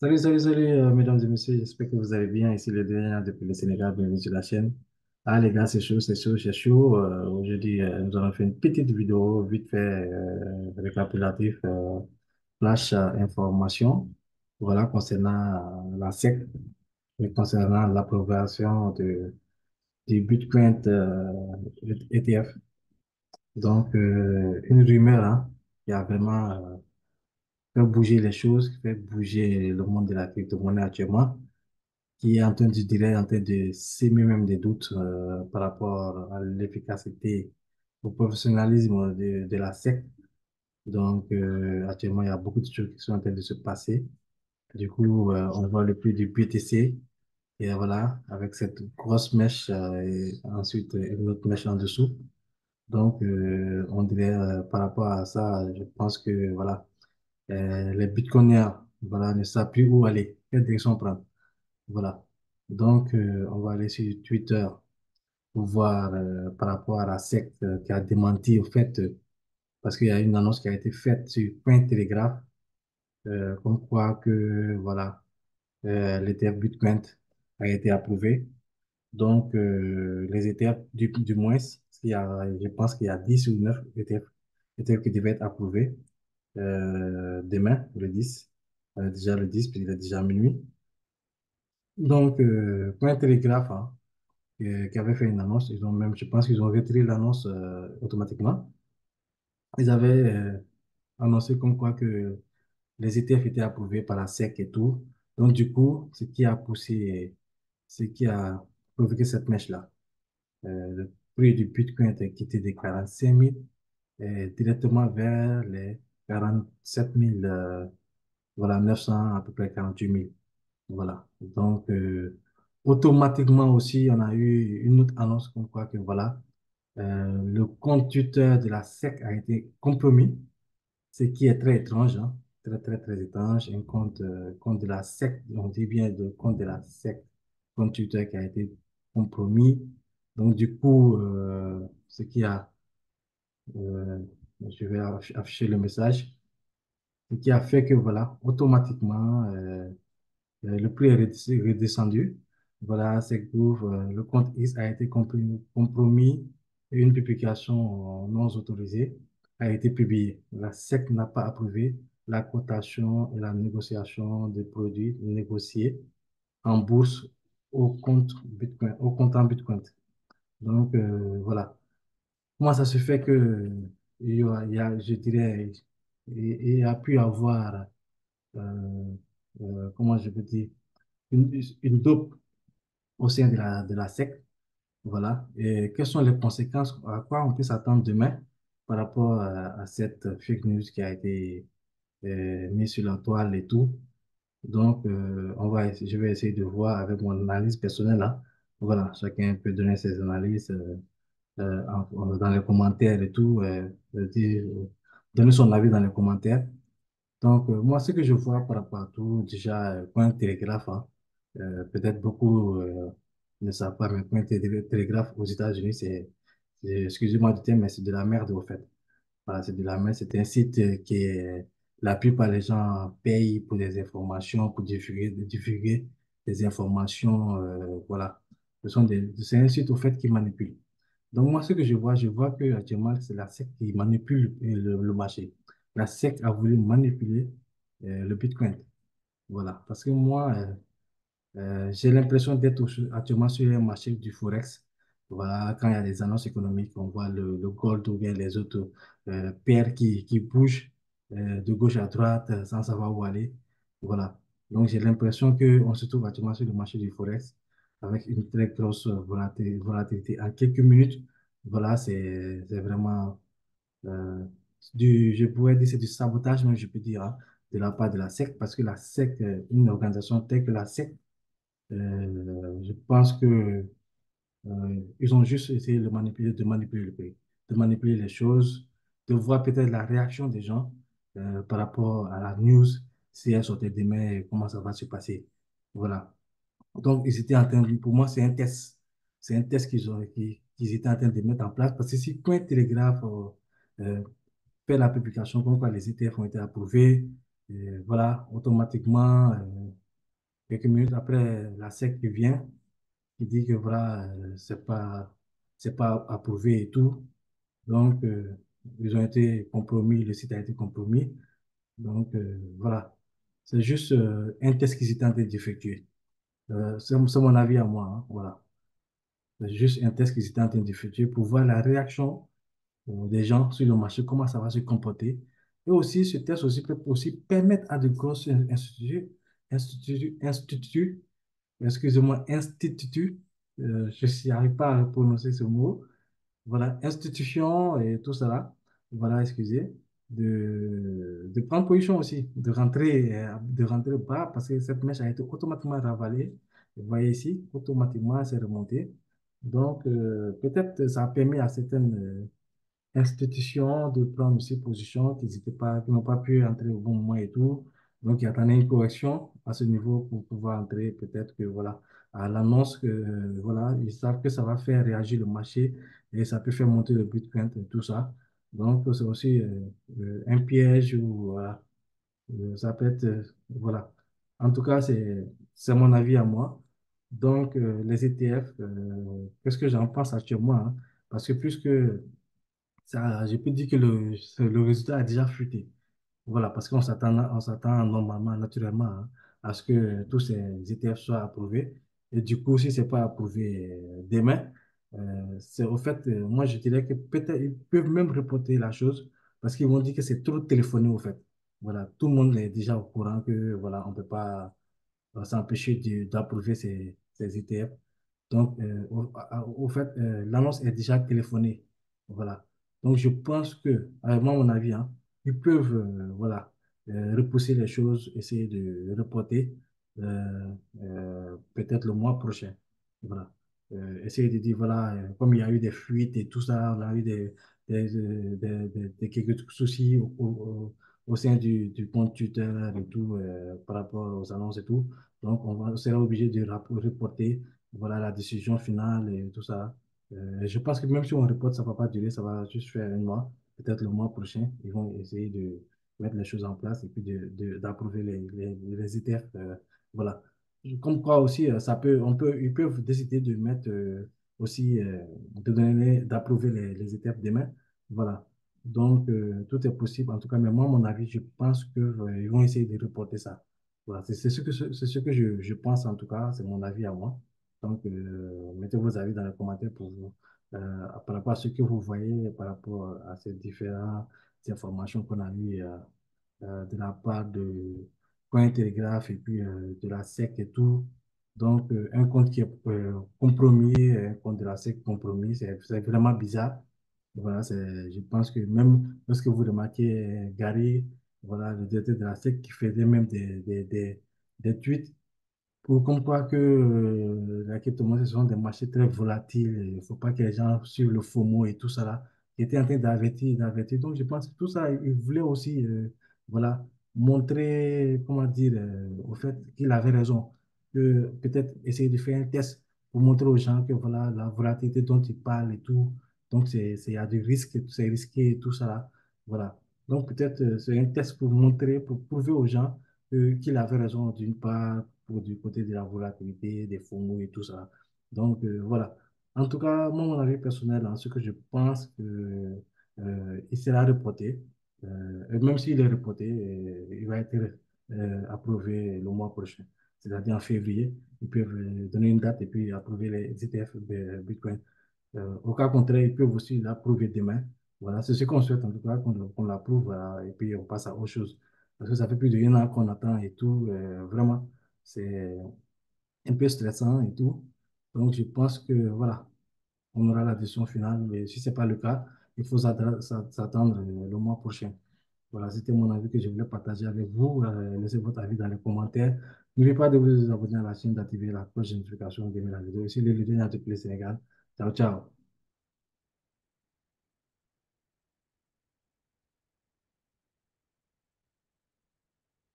Salut, mesdames et messieurs, j'espère que vous allez bien. Ici, le dernier depuis le Sénégal, bienvenue sur la chaîne. Ah, les gars, c'est chaud. Aujourd'hui, nous allons faire une petite vidéo, vite fait, récapitulatif, flash information, voilà, concernant la SEC et concernant l'approbation du Bitcoin ETF. Donc, une rumeur, hein, qui a vraiment fait bouger les choses, qui fait bouger le monde de la crypto-monnaie actuellement, qui est en train, je dirais, en train de s'émettre même des doutes par rapport à l'efficacité, au professionnalisme de la secte. Donc, actuellement, il y a beaucoup de choses qui sont en train de se passer. Du coup, on voit le prix du BTC, et voilà, avec cette grosse mèche, et ensuite une autre mèche en dessous. Donc, on dirait, par rapport à ça, je pense que, voilà, les bitcoiners, voilà, ne savent plus où aller, quelle direction prendre. Voilà. Donc, on va aller sur Twitter pour voir par rapport à la secte qui a démenti, au fait, parce qu'il y a une annonce qui a été faite sur Point Telegraph, comme quoi que, voilà, l'ETF Bitcoin a été approuvé. Donc, les ETF, du moins, je pense qu'il y a 10 ou 9 ETF qui devaient être approuvés demain, le 10. Déjà le 10, puis il est déjà minuit. Donc, Point Telegraph, hein, qui avait fait une annonce. Ils ont même, je pense qu'ils ont retiré l'annonce automatiquement. Ils avaient annoncé comme quoi que les ETF étaient approuvés par la SEC et tout. Donc, du coup, ce qui a provoqué cette mèche-là. Le prix du Bitcoin était quitté des 45 000 directement vers les 47 000, voilà, 900, à peu près 48 000. Voilà. Donc, automatiquement aussi, on a eu une autre annonce comme quoi que voilà, le compte Twitter de la SEC a été compromis, ce qui est très étrange, hein. Très étrange. Un compte de la SEC, on dit bien le compte de la SEC, compte Twitter qui a été compromis. Donc, du coup, ce qui a, euh, je vais afficher le message, ce qui a fait que voilà, automatiquement, le prix est redescendu. Voilà, c'est que le compte X a été compromis et une publication non autorisée a été publiée. La SEC n'a pas approuvé la cotation et la négociation des produits négociés en bourse au compte Bitcoin, au comptant Bitcoin. Donc, voilà. Comment ça se fait que je dirais, il y a pu avoir, euh, comment je peux dire, une dope au sein de la secte. Voilà. Et quelles sont les conséquences, à quoi on peut s'attendre demain par rapport à cette fake news qui a été mise sur la toile et tout. Donc, je vais essayer de voir avec mon analyse personnelle là. Voilà, chacun peut donner ses analyses dans les commentaires et tout, donner son avis dans les commentaires. Donc, moi, ce que je vois par rapport à tout, déjà, Point Télégraphe, hein, peut-être beaucoup ne savent pas, mais Point Télégraphe aux États-Unis, excusez-moi du terme, mais c'est de la merde, au fait. Voilà, c'est de la merde. C'est un site la plupart des gens payent pour des informations, pour divulguer des informations, voilà. C'est un site, au fait, qui manipule. Donc, moi, ce que je vois que actuellement, c'est la SEC qui manipule le marché. La SEC a voulu manipuler le Bitcoin. Voilà. Parce que moi, j'ai l'impression d'être actuellement sur un marché du Forex. Voilà, quand il y a des annonces économiques, on voit le gold ou bien les autres paires qui bougent de gauche à droite sans savoir où aller. Voilà. Donc, j'ai l'impression qu'on se trouve actuellement sur le marché du Forex avec une très grosse volatilité. En quelques minutes, voilà, c'est vraiment je pourrais dire c'est du sabotage, même je peux dire, hein, de la part de la SEC, parce que la SEC, une organisation telle que la SEC, je pense que ils ont juste essayé de manipuler le pays, de manipuler les choses, de voir peut-être la réaction des gens par rapport à la news, si elle sortait demain, comment ça va se passer. Voilà. Donc, ils étaient en train, pour moi, c'est un test. C'est un test qu'ils étaient en train de mettre en place, parce que si Point Télégraphe fait la publication comme quoi les ETF ont été approuvés, voilà, automatiquement. Quelques minutes après, la SEC qui vient, qui dit que voilà, c'est pas approuvé et tout. Donc, ils ont été compromis, le site a été compromis. Donc, voilà. C'est juste un test qu'ils étaient en train d'effectuer. C'est mon avis à moi, hein, voilà. C'est juste un test qu'ils étaient en train d'effectuer pour voir la réaction des gens sur le marché, comment ça va se comporter. Et aussi, ce test aussi peut aussi permettre à de grosses instituts, excusez-moi, instituts, je n'arrive pas à prononcer ce mot, voilà, institutions et tout cela, voilà, excusez, de prendre position aussi, de rentrer bas parce que cette mèche a été automatiquement ravalée. Vous voyez ici, automatiquement, c'est remonté. Donc, peut-être ça a permis à certaines institutions de prendre aussi position, qui n'ont pas pu entrer au bon moment et tout. Donc, il y a une correction à ce niveau pour pouvoir entrer. Peut-être que, voilà, à l'annonce que, voilà, ils savent que ça va faire réagir le marché et ça peut faire monter le Bitcoin et tout ça. Donc, c'est aussi un piège ou, voilà, ça peut être, voilà. En tout cas, c'est mon avis à moi. Donc, les ETF, qu'est-ce que j'en pense actuellement, hein? Parce que plus que ça, je peux dire que le résultat a déjà fuité. Voilà, parce on s'attend normalement, naturellement, hein, à ce que tous ces ETF soient approuvés. Et du coup, si ce n'est pas approuvé demain, c'est au fait, moi je dirais que peut-être ils peuvent même reporter la chose parce qu'ils vont dire que c'est trop téléphoné au fait. Voilà, tout le monde est déjà au courant que voilà, on ne peut pas s'empêcher d'approuver ces ETF. Donc, au fait, l'annonce est déjà téléphonée. Voilà. Donc, je pense que, à mon avis, hein, ils peuvent voilà, repousser les choses, essayer de reporter peut-être le mois prochain. Voilà. Essayer de dire, voilà, comme il y a eu des fuites et tout ça, on a eu des quelques soucis au sein du compte Twitter et tout, par rapport aux annonces et tout. Donc, on sera obligé de reporter voilà la décision finale et tout ça. Je pense que même si on reporte, ça ne va pas durer, ça va juste faire un mois, peut-être le mois prochain. Ils vont essayer de mettre les choses en place et puis d'approuver les ETF. Voilà. Comme quoi aussi, ils peuvent décider de mettre aussi, d'approuver les ETF demain. Voilà. Donc, tout est possible. En tout cas, mais moi, à mon avis, je pense qu'ils vont essayer de reporter ça. Voilà. C'est ce que je pense, en tout cas. C'est mon avis à moi. Donc, mettez vos avis dans les commentaires par rapport à ce que vous voyez, par rapport à ces différentes informations qu'on a eues de la part de Cointelegraph et puis de la SEC et tout. Donc, un compte qui est compromis, un compte de la SEC compromis, c'est vraiment bizarre. Voilà, je pense que même lorsque vous remarquez Gary, voilà, le directeur de la SEC qui faisait même des tweets pour comme quoi que la crypto-monnaie, ce sont des marchés très volatiles. Il ne faut pas que les gens suivent le FOMO et tout ça là. Il était en train d'avertir. Donc, je pense que tout ça, il voulait aussi voilà, montrer, comment dire, au fait qu'il avait raison. Que peut-être essayer de faire un test pour montrer aux gens que voilà, la volatilité dont il parle et tout. Donc, il y a du risque, c'est risqué et tout ça là. Voilà. Donc, peut-être c'est un test pour montrer, pour prouver aux gens qu'il avait raison d'une part pour du côté de la volatilité, des FOMO et tout ça. Donc, voilà. En tout cas, moi, mon avis personnel, hein, ce que je pense que il sera reporté. Et même s'il est reporté, il va être approuvé le mois prochain, c'est-à-dire en février. Ils peuvent donner une date et puis approuver les ETF de Bitcoin. Au cas contraire, ils peuvent aussi l'approuver demain. Voilà, c'est ce qu'on souhaite en tout cas, qu'on l'approuve et puis on passe à autre chose. Parce que ça fait plus de 1 an qu'on attend et tout. Vraiment, c'est un peu stressant et tout. Donc, je pense que voilà, on aura la décision finale. Mais si ce n'est pas le cas, il faut s'attendre le mois prochain. Voilà, c'était mon avis que je voulais partager avec vous. Laissez votre avis dans les commentaires. N'oubliez pas de vous abonner à la chaîne, d'activer la cloche de notification de la vidéo. Ici, le leader de Sénégal. Ciao, ciao.